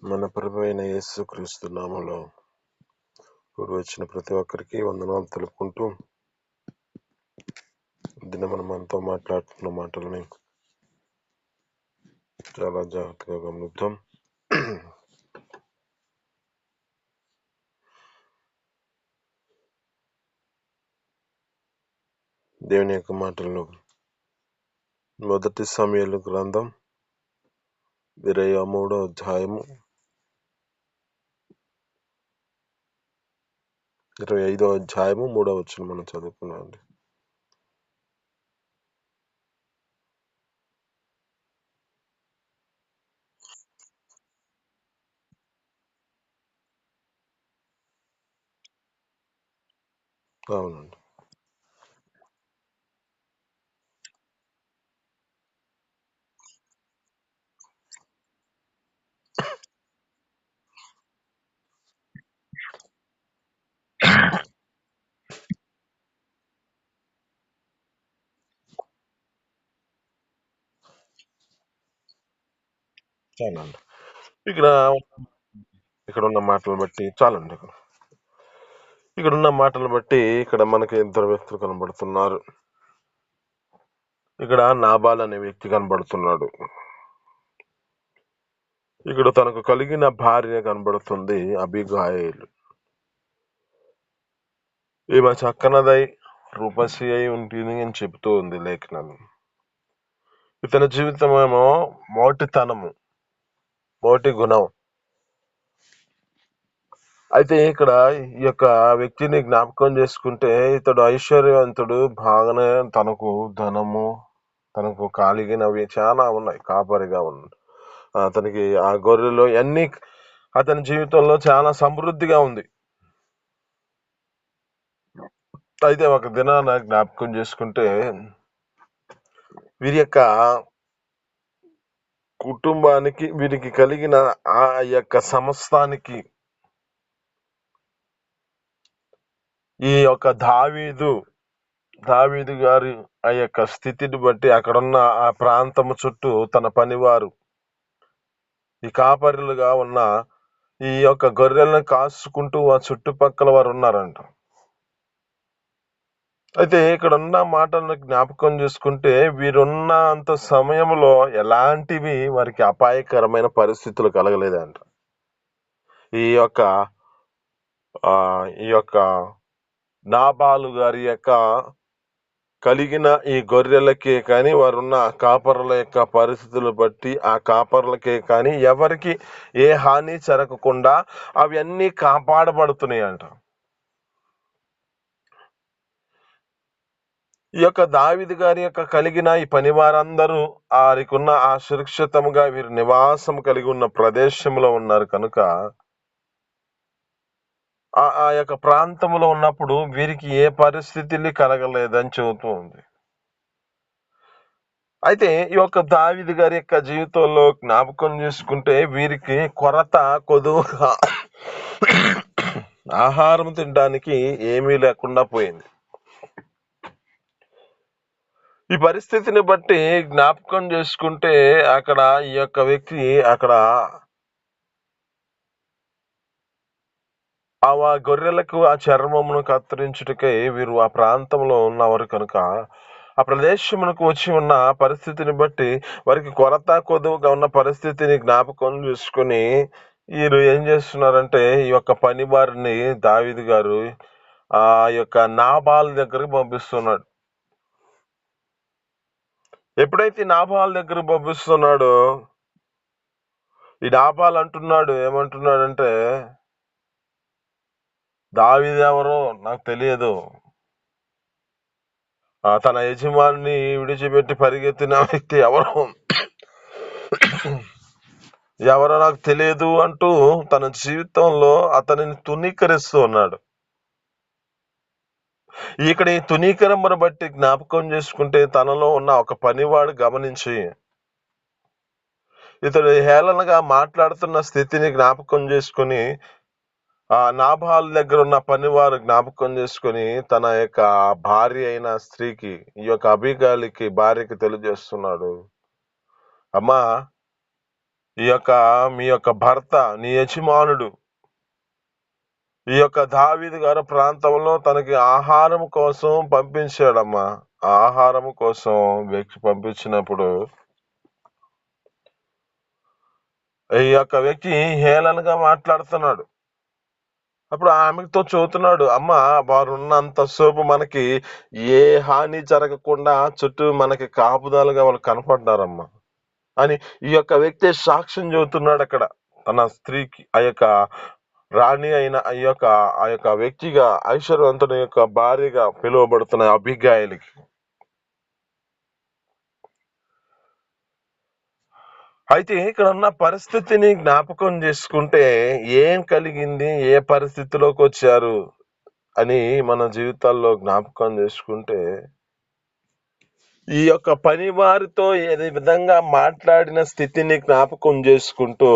మన ప్రభు అయిన యేసుక్రీస్తు నామములో కూడి వచ్చిన ప్రతి ఒక్కరికి వందనాలు తెలుపుకుంటూ, దినమున మనతో మాట్లాడుతున్న మాటలని చాలా జాగ్రత్తగా గమనిద్దాం. దేవుని యొక్క మాటల్లో మొదటి సమూయేలు గ్రంథం 23వ అధ్యాయము 25వ అధ్యాయము 3వ వచనం మనం చదువుకున్నాం. అవునండి. చాలండి. ఇక్కడున్న మాటలు బట్టి చాలండి. ఇక్కడున్న మాటలు బట్టి ఇక్కడ మనకి ఇద్దరు వ్యక్తులు కనబడుతున్నారు. ఇక్కడ నాబాల్ అనే వ్యక్తి కనబడుతున్నాడు. ఇక్కడ తనకు కలిగిన భార్య కనబడుతుంది, అబీగయీలు. ఈమె చక్కనదై రూపసి అయి ఉంటుంది అని చెబుతూ ఉంది లేఖనం. ఇతని జీవితం ఏమో మోటితనము, మోటి గుణం. అయితే ఇక్కడ ఈ యొక్క వ్యక్తిని జ్ఞాపకం చేసుకుంటే ఇతడు ఐశ్వర్యవంతుడు, బాగానే తనకు ధనము, తనకు కలిగినవి చాలా ఉన్నాయి, కాపరిగా ఉన్నాయి. అతనికి ఆ గొర్రెలు అన్ని అతని జీవితంలో చాలా సమృద్ధిగా ఉంది. అయితే ఒక దినాన జ్ఞాపకం చేసుకుంటే వీరి యొక్క కుటుంబానికి, వీరికి కలిగిన ఆ యొక్క సమస్తానికి ఈ యొక్క దావీదు గారి ఆ యొక్క స్థితిని బట్టి అక్కడున్న ఆ ప్రాంతము చుట్టూ తన పనివారు, ఈ కాపరులుగా ఉన్న ఈ యొక్క గొర్రెలను కాసుకుంటూ ఆ చుట్టుపక్కల వారు ఉన్నారంట. అయితే ఇక్కడ ఉన్న మాటలను జ్ఞాపకం చేసుకుంటే వీరున్న అంత సమయంలో ఎలాంటివి వారికి అపాయకరమైన పరిస్థితులు కలగలేదంట. ఈ యొక్క నాబాలు గారి యొక్క కలిగిన ఈ గొర్రెలకే కానీ, వారున్న కాపరుల యొక్క పరిస్థితులు బట్టి ఆ కాపరులకే కానీ ఎవరికి ఏ హాని జరగకుండా అవన్నీ కాపాడబడుతున్నాయి అంట. ఈ యొక్క దావీదు గారి యొక్క కలిగిన ఈ పని వారందరూ వారికున్న ఆ సురక్షితముగా వీరు నివాసం కలిగి ఉన్న ప్రదేశంలో ఉన్నారు కనుక ఆ యొక్క ప్రాంతంలో ఉన్నప్పుడు వీరికి ఏ పరిస్థితులు కలగలేదని చెబుతూ ఉంది. అయితే ఈ యొక్క దావీదు గారి యొక్క జీవితంలో జ్ఞాపకం చేసుకుంటే వీరికి కొరత కొదువుగా ఆహారం తినడానికి ఏమీ లేకుండా పోయింది. ఈ పరిస్థితిని బట్టి జ్ఞాపకం చేసుకుంటే అక్కడ ఈ యొక్క వ్యక్తి అక్కడ ఆ గొర్రెలకు ఆ చర్మమును కత్తిరించుటకై వీరు ఆ ప్రాంతంలో ఉన్నవారు కనుక ఆ ప్రదేశమునకు వచ్చి ఉన్న పరిస్థితిని బట్టి వారికి కొరత కొదువుగా ఉన్న పరిస్థితిని జ్ఞాపకం చేసుకుని వీరు ఏం చేస్తున్నారంటే ఈ యొక్క పని వారిని దావీదు గారు ఆ యొక్క నాబాల్ దగ్గరకు పంపిస్తున్నాడు. ఎప్పుడైతే నాబాల్ దగ్గరకు పంపిస్తున్నాడో ఈ నాబాల్ అంటున్నాడు, ఏమంటున్నాడంటే దావీదు ఎవరో నాకు తెలియదు, తన యజమాని విడిచిపెట్టి పరిగెత్తిన వ్యక్తి ఎవరో నాకు తెలియదు అంటూ తన జీవితంలో అతనిని తునీకరిస్తూ ఉన్నాడు. ఇక్కడ ఈ తునీకరమును బట్టి జ్ఞాపకం చేసుకుంటే తనలో ఉన్న ఒక పనివాడు గమనించి ఇతడు హేళనగా మాట్లాడుతున్న స్థితిని జ్ఞాపకం చేసుకుని ఆ నాబాల్ దగ్గర ఉన్న పనివారు జ్ఞాపకం చేసుకుని తన యొక్క భార్య అయిన స్త్రీకి, ఈ యొక్క అబీగయీలుకి భార్యకి తెలియజేస్తున్నాడు, అమ్మా ఈ యొక్క మీ యొక్క భర్త, నీ యజమానుడు ఈ యొక్క దావీదు గారు ప్రాంతంలో తనకి ఆహారం కోసం పంపించాడమ్మా. ఆహారం కోసం వ్యక్తి పంపించినప్పుడు ఈ యొక్క వ్యక్తి హేళనగా మాట్లాడుతున్నాడు. అప్పుడు ఆమెతో చెబుతున్నాడు, అమ్మ వారు ఉన్నంత సేపు మనకి ఏ హాని జరగకుండా చుట్టూ మనకి కాపుదాలుగా వాళ్ళు కనపడ్డారమ్మా అని ఈ యొక్క వ్యక్తి సాక్ష్యం చెబుతున్నాడు అక్కడ తన స్త్రీకి, ఆ యొక్క రాణి అయిన ఆ యొక్క వ్యక్తిగా ఐశ్వర్యవంతుని యొక్క భార్యగా పిలువబడుతున్న అబిగాయిలకి. అయితే ఇక్కడ ఉన్న పరిస్థితిని జ్ఞాపకం చేసుకుంటే ఏం కలిగింది, ఏ పరిస్థితిలోకి వచ్చారు అని మన జీవితాల్లో జ్ఞాపకం చేసుకుంటే, ఈ యొక్క పని వారితో ఏ విధంగా మాట్లాడిన స్థితిని జ్ఞాపకం చేసుకుంటూ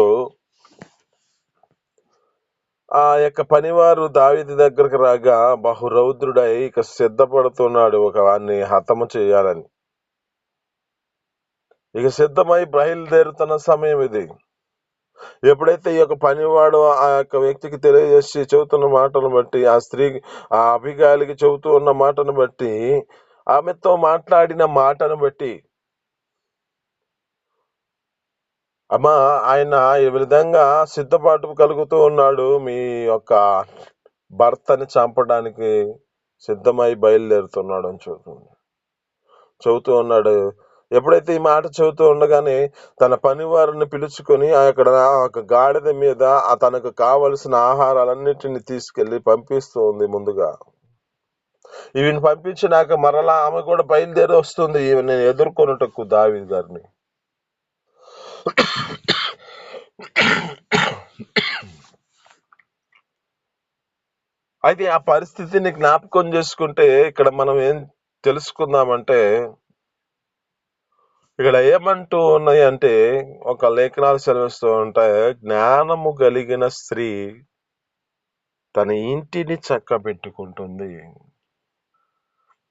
ఆ యొక్క పనివారు దావీదు దగ్గరకు రాగా బహురౌద్రుడై ఇక సిద్ధపడుతున్నాడు ఒక వారిని హతము చేయాలని. ఇక సిద్ధమై బయలుదేరుతున్న సమయం ఇది. ఎప్పుడైతే ఈ యొక్క పనివాడు ఆ యొక్క వ్యక్తికి తెలియజేసి చెబుతున్న మాటను బట్టి, ఆ స్త్రీ ఆ అభిగాలికి చెబుతూ ఉన్న మాటను బట్టి, ఆమెతో మాట్లాడిన మాటను బట్టి, అమ్మా ఆయన ఈ విధంగా సిద్ధపాటు కలుగుతూ ఉన్నాడు, మీ యొక్క భర్తని చంపడానికి సిద్ధమై బయలుదేరుతున్నాడు అని చెబుతూ ఉన్నాడు. ఎప్పుడైతే ఈ మాట చెబుతూ ఉండగానే తన పనివారిని పిలుచుకొని ఒక గాడిద మీద తనకు కావలసిన ఆహారాలన్నిటిని తీసుకెళ్లి పంపిస్తూ ఉంది ముందుగా. ఈవిని పంపించినాక మరలా ఆమె కూడా బయలుదేరి వస్తుంది ఈమెను ఎదుర్కొనుటకు దావీదు గారిని. అయితే ఆ పరిస్థితిని జ్ఞాపకం చేసుకుంటే ఇక్కడ మనం ఏం తెలుసుకుందామంటే, ఇక్కడ ఏమంటూ ఉన్నాయి అంటే, ఒక లేఖనాలు సెలవిస్తూ ఉంటాయి, జ్ఞానము కలిగిన స్త్రీ తన ఇంటిని చక్కబెట్టుకుంటుంది,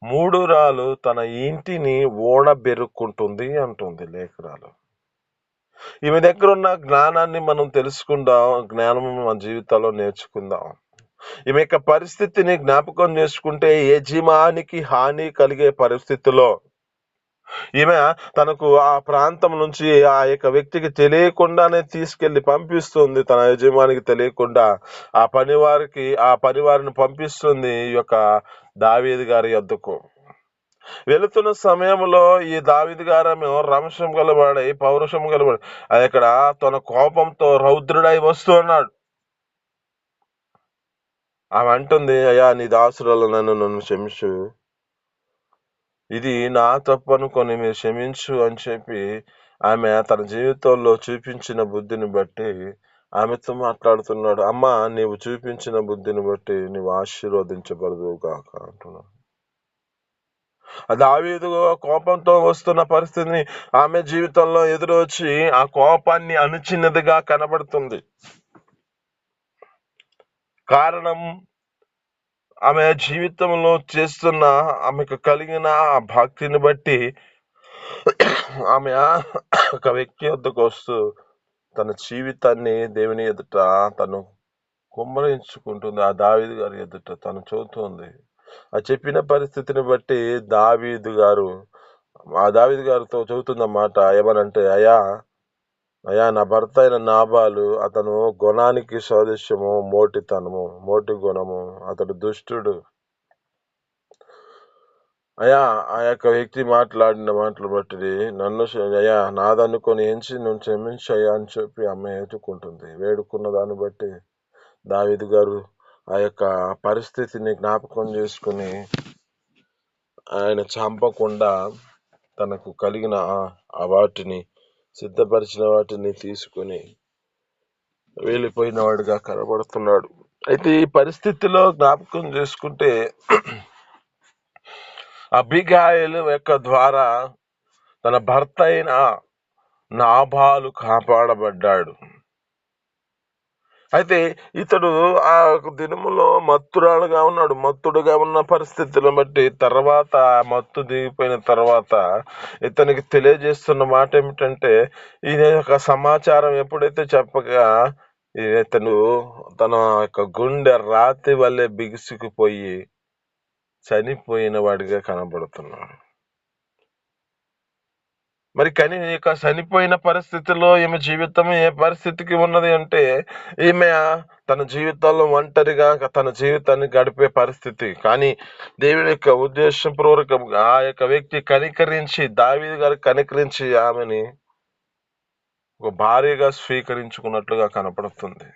మూఢురాలు తన ఇంటిని ఓడబెరుక్కుంటుంది అంటుంది లేఖనాలు. ఈమె దగ్గర ఉన్న జ్ఞానాన్ని మనం తెలుసుకుందాం, జ్ఞానం మన జీవితాల్లో నేర్చుకుందాం. ఈమె యొక్క పరిస్థితిని జ్ఞాపకం చేసుకుంటే యజమానికి హాని కలిగే పరిస్థితిలో ఈమె తనకు ఆ ప్రాంతం నుంచి ఆ యొక్క వ్యక్తికి తెలియకుండానే తీసుకెళ్లి పంపిస్తుంది, తన యజమానికి తెలియకుండా ఆ పనివారిని పంపిస్తుంది ఈ యొక్క దావీదు గారి యొద్దకు. వెళుతున్న సమయంలో ఈ దావీదు గారేమో రంశం గలవాడై, పౌరుషం గలవాడు, అది ఇక్కడ తన కోపంతో రౌద్రుడై వస్తున్నాడు. ఆమె అంటుంది, అయ్యా నీ దాసురాలు నన్ను క్షమించు, ఇది నా తప్పు అనుకొని మీరు క్షమించు అని చెప్పి ఆమె తన జీవితంలో చూపించిన బుద్ధిని బట్టి ఆమెతో మాట్లాడుతున్నాడు. అమ్మా నీవు చూపించిన బుద్ధిని బట్టి నీవు ఆశీర్వదించబడదు కాక అంటున్నాడు. దావీదు కోపంతో వస్తున్న పరిస్థితిని ఆమె జీవితంలో ఎదురొచ్చి ఆ కోపాన్ని అణిచినదిగా కనబడుతుంది. కారణం ఆమె జీవితంలో చేస్తున్న ఆమెకు కలిగిన ఆ భక్తిని బట్టి ఆమె ఒక వ్యక్తి వద్దకు వస్తూ తన జీవితాన్ని దేవుని ఎదుట తను కుమ్మరించుకుంటుంది. ఆ దావీదు గారి ఎదుట తను చదువుతుంది. ఆ చెప్పిన పరిస్థితిని బట్టి దావీదు గారితో చెబుతుందన్నమాట. ఏమనంటే, అయ్యా నా భర్త అయిన నాబాలు అతను గుణానికి సాదృశ్యము, మోటితనము, మోటి గుణము, అతడు దుష్టుడు. అయ్యా ఆ యొక్క వ్యక్తి మాట్లాడిన మాటలు బట్టి నన్ను అయ్యా నాదనుకొని ఎంచి నువ్వు క్షమించయ్యా అని చెప్పి అమ్మ ఎత్తుకుంటుంది. వేడుకున్న దాన్ని బట్టి దావీదు గారు ఆ యొక్క పరిస్థితిని జ్ఞాపకం చేసుకుని ఆయన చంపకుండా తనకు కలిగిన వాటిని సిద్ధపరిచిన వాటిని తీసుకుని వెళ్ళిపోయిన వాడిగా కనబడుతున్నాడు. అయితే ఈ పరిస్థితిలో జ్ఞాపకం చేసుకుంటే అబిగాయిలు యొక్క ద్వారా తన భర్త అయిన నాబాలు కాపాడబడ్డాడు. అయితే ఇతడు ఆ దినములో మత్తుడుగా ఉన్న పరిస్థితులను బట్టి తర్వాత ఆ మత్తు దిగిపోయిన తర్వాత ఇతనికి తెలియజేస్తున్న మాట ఏమిటంటే, ఈ యొక్క సమాచారం ఎప్పుడైతే చెప్పగా ఇతను తన యొక్క గుండె రాతి వల్లే బిగుసుకుపోయి చనిపోయిన వాడిగా కనబడుతున్నాడు. మరి కానీ ఇక చనిపోయిన పరిస్థితిలో ఈమె జీవితం ఏ పరిస్థితికి ఉన్నది అంటే, ఈమె తన జీవితంలో ఒంటరిగా తన జీవితాన్ని గడిపే పరిస్థితి. కానీ దేవుని యొక్క ఉద్దేశపూర్వకంగా ఆ యొక్క వ్యక్తి కనికరించి, దావీదు గారు కనికరించి ఆమెని ఒక భార్యగా స్వీకరించుకున్నట్లుగా కనపడుతుంది.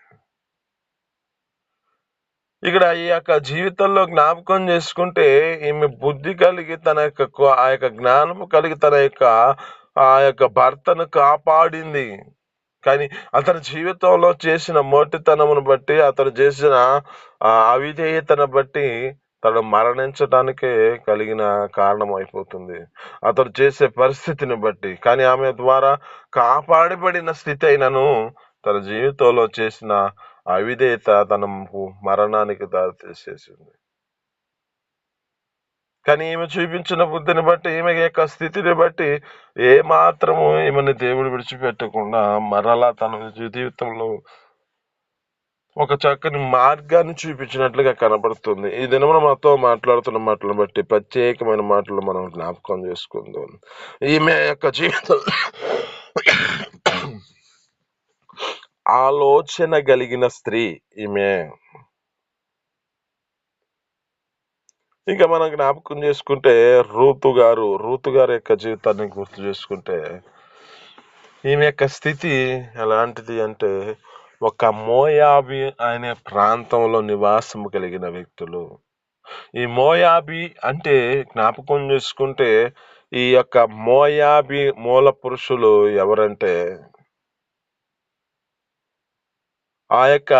ఇక్కడ ఈ యొక్క జీవితంలో జ్ఞాపకం చేసుకుంటే ఈమె బుద్ధి కలిగి తన యొక్క ఆ యొక్క జ్ఞానము కలిగి తన యొక్క ఆ యొక్క భర్తను కాపాడింది. కానీ అతని జీవితంలో చేసిన మోటితనమును బట్టి, అతను చేసిన అవిధేయతను బట్టి తను మరణించడానికే కలిగిన కారణం అయిపోతుంది. అతను చేసే పరిస్థితిని బట్టి. కానీ ఆమె ద్వారా కాపాడబడిన స్థితి అయినను తన జీవితంలో చేసిన అవిధేయత తనకు మరణానికి దారితీసేసింది. కానీ ఈమె చూపించిన బుద్ధిని బట్టి, ఈమె యొక్క స్థితిని బట్టి ఏ మాత్రము ఈమెని దేవుడు విడిచిపెట్టకుండా మరలా తన జీవితంలో ఒక చక్కని మార్గాన్ని చూపించినట్లుగా కనబడుతుంది. ఈ దినమున మాతో మాట్లాడుతున్న మాటలను బట్టి ప్రత్యేకమైన మాటలు మనం జ్ఞాపకం చేసుకుందాం. ఈమె యొక్క జీవితం ఆలోచన కలిగిన స్త్రీ ఈమె. ఇంకా మనం జ్ఞాపకం చేసుకుంటే రూతు గారు యొక్క జీవితాన్ని గుర్తు చేసుకుంటే ఈమె యొక్క స్థితి ఎలాంటిది అంటే, ఒక మోయాబి అనే ప్రాంతంలో నివాసము కలిగిన వ్యక్తులు. ఈ మోయాబి అంటే జ్ఞాపకం చేసుకుంటే ఈ యొక్క మోయాబి మూల పురుషులు ఎవరంటే, ఆ యొక్క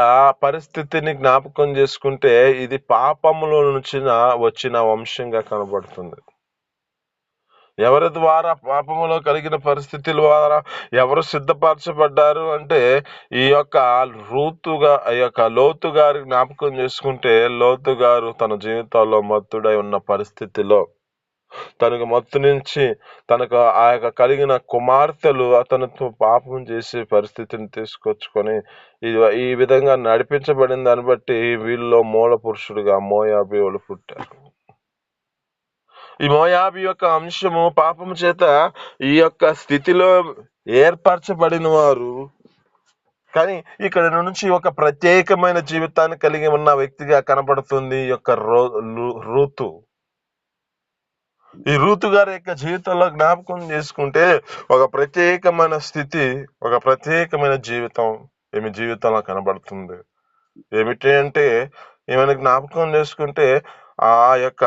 పరిస్థితిని జ్ఞాపకం చేసుకుంటే ఇది పాపములో నుంచి వచ్చిన వంశంగా కనబడుతుంది. ఎవరి ద్వారా పాపములో కలిగిన పరిస్థితుల ద్వారా ఎవరు సిద్ధపరచబడ్డారు అంటే, ఈ యొక్క లోతు గారి జ్ఞాపకం చేసుకుంటే, లోతు గారు తన జీవితంలో మత్తుడై ఉన్న పరిస్థితిలో తనకు మత్తు నుంచి తనకు ఆ యొక్క కలిగిన కుమార్తెలు అతనితో పాపం చేసే పరిస్థితిని తీసుకొచ్చుకొని ఈ విధంగా నడిపించబడిన దాన్ని బట్టి వీళ్ళలో మూల పురుషుడుగా మోయాబీ వాళ్ళు పుట్టారు. ఈ మోయాబి యొక్క అంశము పాపము చేత ఈ యొక్క స్థితిలో ఏర్పరచబడిన వారు. కానీ ఇక్కడ నుంచి ఒక ప్రత్యేకమైన జీవితాన్ని కలిగి ఉన్న వ్యక్తిగా కనబడుతుంది ఈ యొక్క రూతు. ఈ రూతు గారి యొక్క జీవితంలో జ్ఞాపకం చేసుకుంటే ఒక ప్రత్యేకమైన స్థితి, ఒక ప్రత్యేకమైన జీవితం ఈమె జీవితంలో కనబడుతుంది. ఏమిటి అంటే, ఈమెను జ్ఞాపకం చేసుకుంటే ఆ యొక్క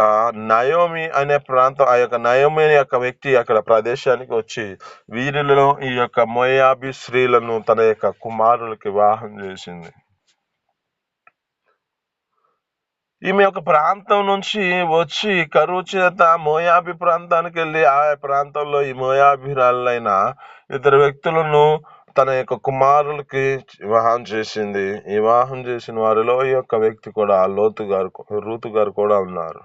నయోమి అనే ప్రాంతం, ఆ యొక్క నయోమి అనే యొక్క వ్యక్తి అక్కడ ప్రదేశానికి వచ్చి వీరిలో ఈ యొక్క మోయాబీ స్త్రీలను తన యొక్క కుమారులకు వివాహం చేసింది. ఈమె ఒక ప్రాంతం నుంచి వచ్చి కరువు చేత మోయాబి ప్రాంతానికి వెళ్ళి ఆ ప్రాంతంలో ఈ మోయాబిరాలైన ఇద్దరు వ్యక్తులను తన యొక్క కుమారులకి వివాహం చేసింది. వివాహం చేసిన వారిలో ఈ యొక్క వ్యక్తి కూడా రూతు గారు కూడా ఉన్నారు.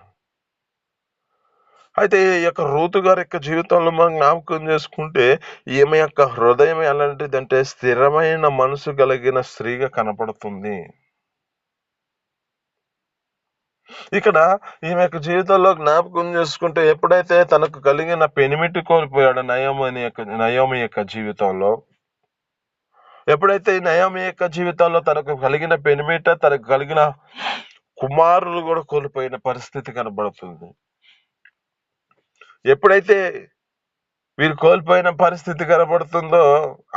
అయితే ఈ యొక్క రూతు గారి యొక్క జీవితంలో మనం జ్ఞాపకం చేసుకుంటే ఈమె యొక్క హృదయం ఎలాంటిదంటే స్థిరమైన మనసు కలిగిన స్త్రీగా కనపడుతుంది. ఇక్కడ ఈమె యొక్క జీవితంలో జ్ఞాపకం చేసుకుంటే ఎప్పుడైతే తనకు కలిగిన పెనిమిటి కోల్పోయాడు నయోమి యొక్క జీవితంలో, ఎప్పుడైతే ఈ నయోమి యొక్క జీవితంలో తనకు కలిగిన పెనిమిట, తనకు కలిగిన కుమారులు కూడా కోల్పోయిన పరిస్థితి కనబడుతుంది. ఎప్పుడైతే వీరు కోల్పోయిన పరిస్థితి కనబడుతుందో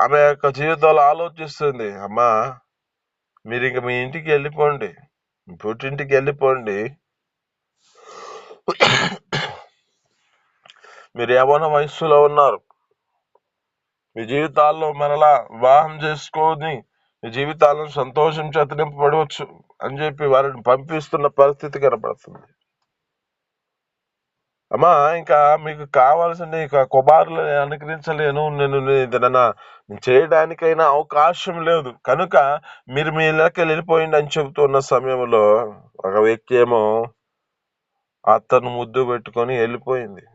ఆమె యొక్క జీవితంలో ఆలోచిస్తుంది, అమ్మా మీరు ఇంక మీ ఇంటికి వెళ్ళిపోండి, పుట్టింటికి వెళ్ళిపోండి, మీరు యవ్వన వయస్సులో ఉన్నారు, మీ జీవితాల్లో మరలా వివాహం చేసుకొని మీ జీవితాలను సంతోషం చేత నింపబడవచ్చు అని చెప్పి వారిని పంపిస్తున్న పరిస్థితి కనపడుతుంది. అమ్మా, ఇంకా మీకు కావాల్సిన ఇక కుమారులు అనుగ్రహించలేను, నేను ఏదైనా చేయడానికైనా అవకాశం లేదు కనుక మీరు మీ ఇళ్ళకి వెళ్ళిపోయింది అని చెబుతున్న సమయంలో ఒక వ్యక్తి ఏమో అతను ముద్దు పెట్టుకొని వెళ్ళిపోయింది.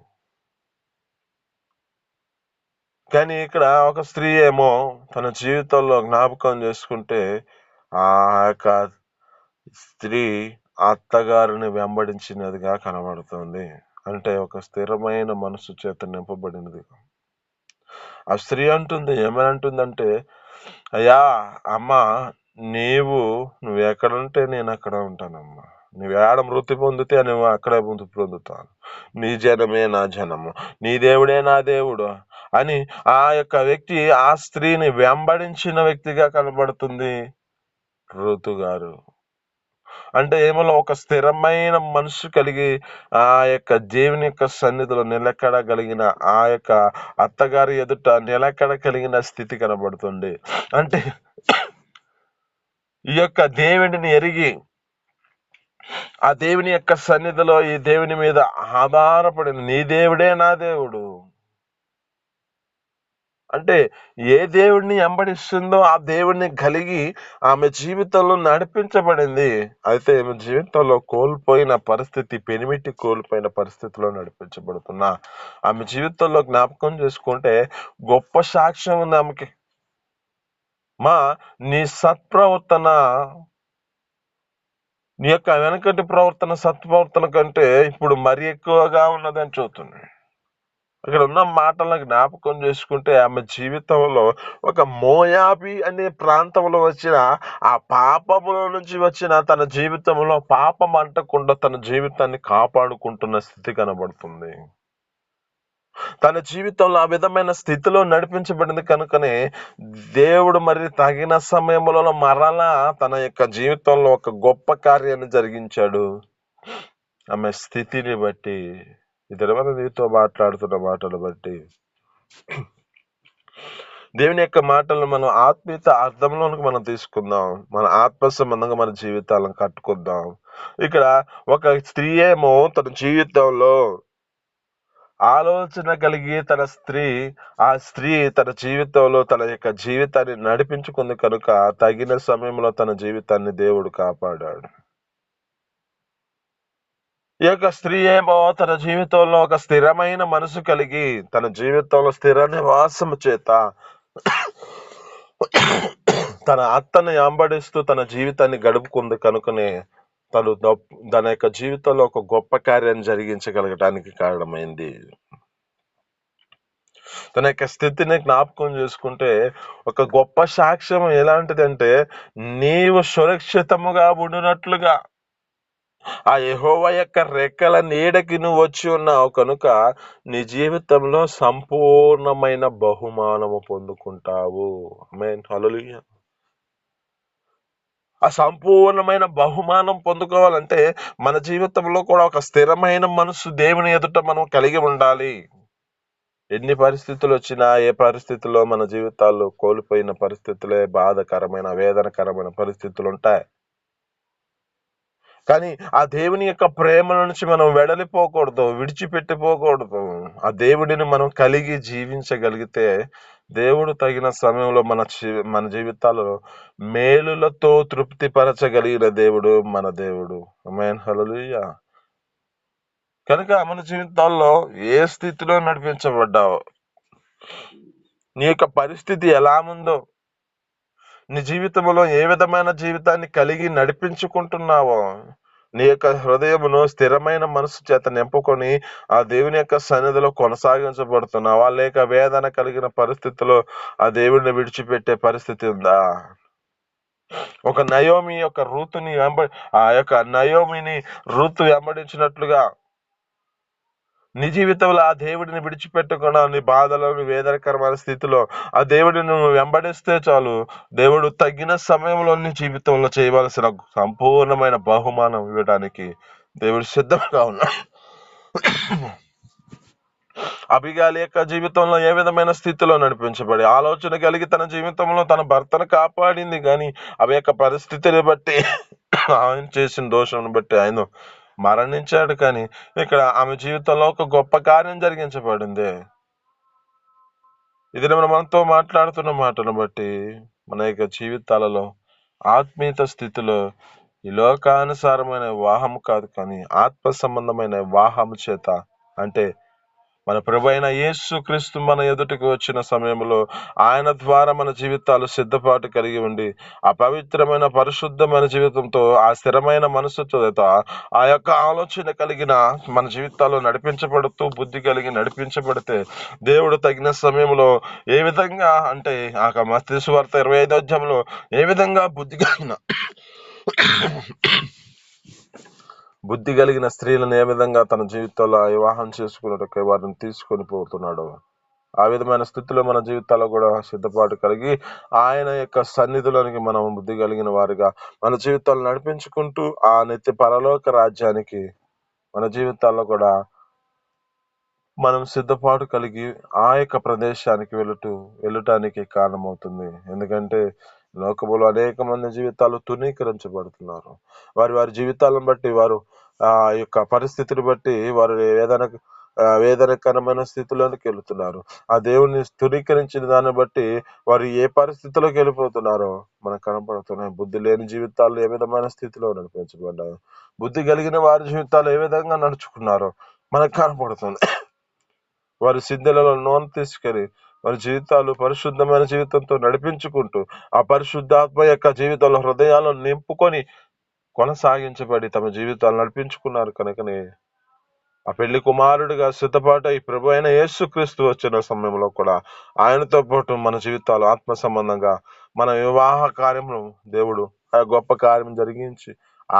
కానీ ఇక్కడ ఒక స్త్రీ ఏమో తన జీవితంలో జ్ఞాపకం చేసుకుంటే ఆ యొక్క స్త్రీ అత్తగారిని వెంబడించినదిగా కనబడుతుంది. అంటే ఒక స్థిరమైన మనసు చేత నింపబడినది. ఆ స్త్రీ అంటుంది, ఏమని అంటుందంటే, అయ్యా అమ్మ, నువ్వు ఎక్కడుంటే నేను అక్కడ ఉంటానమ్మా. నువ్వు ఏడ మృతి పొందితే నువ్వు అక్కడే మృతి పొందుతాను. నీ జనమే నా జనము, నీ దేవుడే నా దేవుడు అని ఆ యొక్క వ్యక్తి ఆ స్త్రీని వెంబడించిన వ్యక్తిగా కనబడుతుంది ఋతు గారు. అంటే ఏమో ఒక స్థిరమైన మనసు కలిగి ఆ యొక్క దేవుని యొక్క సన్నిధిలో నిలకడగలిగిన ఆ యొక్క అత్తగారి ఎదుట నిలకడ కలిగిన స్థితి కనబడుతుంది. అంటే ఈ యొక్క దేవుడిని ఎరిగి ఆ దేవుని యొక్క సన్నిధిలో ఈ దేవుని మీద ఆధారపడిన నీ దేవుడే నా దేవుడు అంటే ఏ దేవుడిని వెంబడిస్తుందో ఆ దేవుడిని కలిగి ఆమె జీవితంలో నడిపించబడింది. అయితే ఆమె జీవితంలో కోల్పోయిన పరిస్థితి, పెనిమిటి కోల్పోయిన పరిస్థితిలో నడిపించబడుతున్నా ఆమె జీవితంలో జ్ఞాపకం చేసుకుంటే గొప్ప సాక్ష్యం ఉంది ఆమెకి. మా నీ సత్ప్రవర్తన, నీ యొక్క వెనకటి ప్రవర్తన సత్ప్రవర్తన కంటే ఇప్పుడు మరి ఎక్కువగా ఉన్నదని చూస్తుంది. అక్కడ ఉన్న మాటలను జ్ఞాపకం చేసుకుంటే ఆమె జీవితంలో ఒక మోయాబి అనే ప్రాంతంలో వచ్చిన ఆ పాపములో నుంచి వచ్చిన తన జీవితంలో పాపం అంటకుండా తన జీవితాన్ని కాపాడుకుంటున్న స్థితి కనబడుతుంది. తన జీవితంలో ఆ విధమైన స్థితిలో నడిపించబడింది కనుకనే దేవుడు మరి తగిన సమయంలో మరలా తన యొక్క జీవితంలో ఒక గొప్ప కార్యాన్ని జరిగించాడు. ఆమె స్థితిని బట్టి, ఇతరుల నీతో మాట్లాడుతున్న మాటలు బట్టి దేవుని యొక్క మాటలను మనం ఆత్మీయత అర్థంలోనికి మనం తీసుకుందాం. మన ఆత్మ సంబంధంగా మన జీవితాలను కట్టుకుందాం. ఇక్కడ ఒక స్త్రీ ఏమో తన జీవితంలో ఆలోచన కలిగి ఆ స్త్రీ తన జీవితంలో తన యొక్క జీవితాన్ని నడిపించుకుంది కనుక తగిన సమయంలో తన జీవితాన్ని దేవుడు కాపాడాడు. ఈ యొక్క స్త్రీ ఏమో తన జీవితంలో ఒక స్థిరమైన మనసు కలిగి తన జీవితంలో స్థిర నివాసము చేత తన అత్తని వెంబడిస్తూ తన జీవితాన్ని గడుపుకుంది కనుకనే తన యొక్క జీవితంలో ఒక గొప్ప కార్యాన్ని జరిగించగలగడానికి కారణమైంది. తన యొక్క స్థితిని జ్ఞాపకం చేసుకుంటే ఒక గొప్ప సాక్ష్యం ఎలాంటిదంటే, నీవు సురక్షితముగా ఉండినట్లుగా ఆ యెహోవా యొక్క రెక్కల నీడకి నువ్వు వచ్చి ఉన్నావు కనుక నీ జీవితంలో సంపూర్ణమైన బహుమానము పొందుకుంటావు. ఆమేన్, హల్లెలూయా. ఆ సంపూర్ణమైన బహుమానం పొందుకోవాలంటే మన జీవితంలో కూడా ఒక స్థిరమైన మనసు దేవుని ఎదుట మనం కలిగి ఉండాలి. ఎన్ని పరిస్థితులు వచ్చినా, ఏ పరిస్థితుల్లో మన జీవితాల్లో కోల్పోయిన పరిస్థితులే బాధకరమైన, వేదనకరమైన పరిస్థితులు ఉంటాయి. కానీ ఆ దేవుని యొక్క ప్రేమ నుంచి మనం వెడలిపోకూడదు, విడిచిపెట్టిపోకూడదు. ఆ దేవుడిని మనం కలిగి జీవించగలిగితే దేవుడు తగిన సమయంలో మన జీవితాలలో మేలులతో తృప్తిపరచగలిగిన దేవుడు మన దేవుడు. ఆమేన్, హల్లెలూయా. కనుక మన జీవితాల్లో ఏ స్థితిలో నడిపించబడ్డావు, నీ యొక్క పరిస్థితి ఎలా ఉందో, నీ జీవితంలో ఏ విధమైన జీవితాన్ని కలిగి నడిపించుకుంటున్నావో, నీ యొక్క హృదయమును స్థిరమైన మనసు చేత నింపుకొని ఆ దేవుని యొక్క సన్నిధిలో కొనసాగించబడుతున్నావా, లేక వేదన కలిగిన పరిస్థితిలో ఆ దేవుడిని విడిచిపెట్టే పరిస్థితి ఉందా? ఒక నయోమి యొక్క ఆ యొక్క నయోమిని రూతు వెంబడించినట్లుగా నీ జీవితంలో ఆ దేవుడిని విడిచిపెట్టకుండా నీ బాధలోని వేదనకరమైన స్థితిలో ఆ దేవుడిని నువ్వు వెంబడిస్తే చాలు, దేవుడు తగిన సమయంలో నీ జీవితంలో చేయవలసిన సంపూర్ణమైన బహుమానం ఇవ్వడానికి దేవుడు సిద్ధంగా ఉన్నాడు. అబిగాలి యొక్క జీవితంలో ఏ విధమైన స్థితిలో నడిపించబడి ఆలోచన కలిగి తన జీవితంలో తన భర్తను కాపాడింది, కానీ అవి యొక్క పరిస్థితిని బట్టి ఆయన చేసిన దోషం బట్టి ఆయన మరణించాడు, కానీ ఇక్కడ ఆమె జీవితంలో ఒక గొప్ప కార్యం జరిగించబడింది. ఇది మనతో మాట్లాడుతున్న మాటను బట్టి మన యొక్క జీవితాలలో ఆత్మీయత స్థితిలో ఈ లోకానుసారమైన వివాహం కాదు, కానీ ఆత్మ సంబంధమైన వివాహం చేత, అంటే మన ప్రభు అయిన యేసు క్రీస్తు మన ఎదుటికి వచ్చిన సమయంలో ఆయన ద్వారా మన జీవితాలు సిద్ధపాటు కలిగి ఉండి ఆ పవిత్రమైన పరిశుద్ధమైన జీవితంతో ఆ స్థిరమైన మనసుతో ఆ యొక్క ఆలోచన కలిగిన మన జీవితాల్లో నడిపించబడుతూ బుద్ధి కలిగి నడిపించబడితే దేవుడు తగిన సమయంలో ఏ విధంగా, అంటే ఆ మత్తయి సువార్త 25వ అధ్యాయంలో ఏ విధంగా బుద్ధి కలిగిన స్త్రీలను ఏ విధంగా తన జీవితంలో వివాహం చేసుకున్నట్టు వారిని తీసుకొని పోతున్నాడు, ఆ విధమైన స్థితిలో మన జీవితాల్లో కూడా సిద్ధపాటు కలిగి ఆయన యొక్క సన్నిధిలోనికి మనం బుద్ధి కలిగిన వారిగా మన జీవితాలు నడిపించుకుంటూ ఆ నిత్య పరలోక రాజ్యానికి మన జీవితాల్లో కూడా మనం సిద్ధపాటు కలిగి ఆ యొక్క ప్రదేశానికి వెళ్ళటానికి కారణమవుతుంది. ఎందుకంటే లోకములో అనేక మంది జీవితాలు తునీకరించబడుతున్నారు. వారి జీవితాలను బట్టి, వారు ఆ యొక్క పరిస్థితిని బట్టి వారు వేదనకరమైన స్థితిలోనికి వెళుతున్నారు. ఆ దేవుని తునీకరించిన దాన్ని బట్టి వారు ఏ పరిస్థితిలోకి వెళ్ళిపోతున్నారో మనకు కనపడుతున్నాయి. బుద్ధి లేని జీవితాలు ఏ విధమైన స్థితిలో నడిపించబడ్డాయో, బుద్ధి కలిగిన వారి జీవితాలు ఏ విధంగా నడుచుకున్నారో మనకు కనపడుతుంది. వారి సిద్ధలలో నూనె తీసుకొని వారి జీవితాలు పరిశుద్ధమైన జీవితంతో నడిపించుకుంటూ ఆ పరిశుద్ధాత్మ యొక్క జీవితంలో హృదయాలను నింపుకొని కొనసాగించబడి తమ జీవితాలు నడిపించుకున్నారు. కనుకనే ఆ పెళ్లి కుమారుడిగా సిద్ధపాటై ప్రభు అయిన యేసుక్రీస్తు వచ్చిన సమయంలో కూడా ఆయనతో పాటు మన జీవితాలు ఆత్మ సంబంధంగా మన వివాహ కార్యమును దేవుడు ఆ గొప్ప కార్యం జరిగించి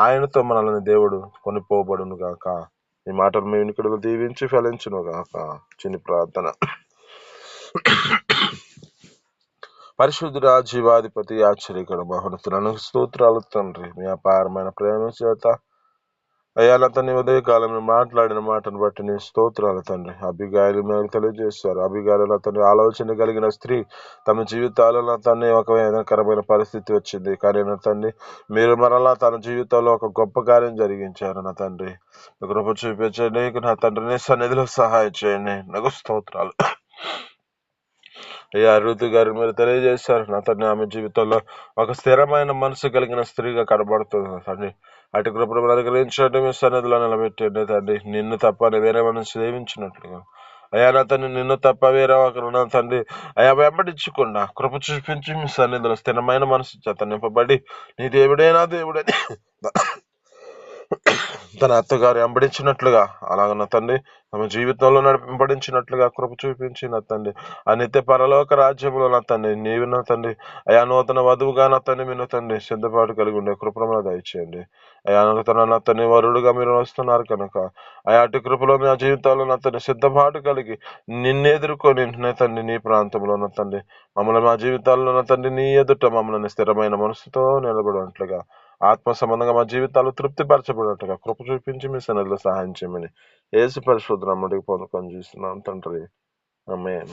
ఆయనతో మనల్ని దేవుడు కొనిపోబడును గాక. ఈ మాటలు మీ వినికిడిలో దీవించి ఫలించును గాక. చిన్ని ప్రార్థన. పరిశుద్ధుడా, జీవాధిపతి, ఆశ్చర్యకర మహోన్నతులను స్తోత్రాలు తండ్రి. మీ అపారమైన ప్రేమ చేత అయ్యా నా తండ్రి ఉదయకాలం మాట్లాడిన మాటను బట్టి నీ స్తోత్రాలు తండ్రి. అభిగాయలు మేము తెలియజేశారు. అభిగాయలు నా తండ్రి ఆలోచన కలిగిన స్త్రీ తమ జీవితాల్లో నా తండ్రి ఒక వేదనకరమైన పరిస్థితి వచ్చింది, కానీ నా తండ్రి మీరు మరలా తన జీవితంలో ఒక గొప్ప కార్యం జరిగించారు. నా తండ్రి కృప చూపించండి. నా తండ్రి నీ సన్నిధిలో సహాయం చేయండి. నాకు స్తోత్రాలు. అయ్యా ఋతు గారు మీరు తెలియజేశారు. నా తండ్రి ఆమె జీవితంలో ఒక స్థిరమైన మనసు కలిగిన స్త్రీగా కనబడుతుంది తండ్రి. అటు కృపను అనుగ్రహించండి. మీ సన్నిధిలో నిలబెట్టండి తండ్రి. నిన్ను తప్ప వేరే మనం సేవించినట్లుగా అయ్యా నా తండ్రి నిన్ను తప్ప వేరే ఒకరు నా తండ్రి అయ్యా వెంబడించకుండా కృప చూపించి మీ సన్నిధిలో స్థిరమైన మనసు చేత నింపబడి నీ దేవుడేనా దేవుడని తన అత్తగారు వెంబడించినట్లుగా అలాగ నా తండ్రి తమ జీవితంలో వెంబడించినట్లుగా కృప చూపించి నా తండ్రి ఆ నిత్య పరలోక రాజ్యంలో నా తండ్రి నీవు నా తండ్రి అయా నూతన వధువుగా నా తండ్రి మీరు తండ్రి సిద్ధపాటు కలిగి ఉండే కృపను దయచేయండి. అయా నూతన నా తండ్రి వరుడుగా మీరు వస్తున్నారు కనుక అయా అటు కృపలో నా జీవితాల్లో నా తండ్రి సిద్ధపాటు కలిగి నిన్నెదుర్కొని నా తండ్రి నీ ప్రాంతంలో నా తండ్రి మమ్మల్ని మా జీవితాల్లో నా తండ్రి నీ ఎదుట మమ్మల్ని స్థిరమైన మనసుతో నిలబడినట్లుగా ఆత్మ సంబంధంగా మా జీవితాలు తృప్తిపరచబడినట్టుగా కృప చూపించి మీ సన్నిధిలో సహాయం చేయమని యేసు పరిశుద్ధ నామములో పొందుకొని చూస్తున్నాం తండ్రి. ఆమేన్.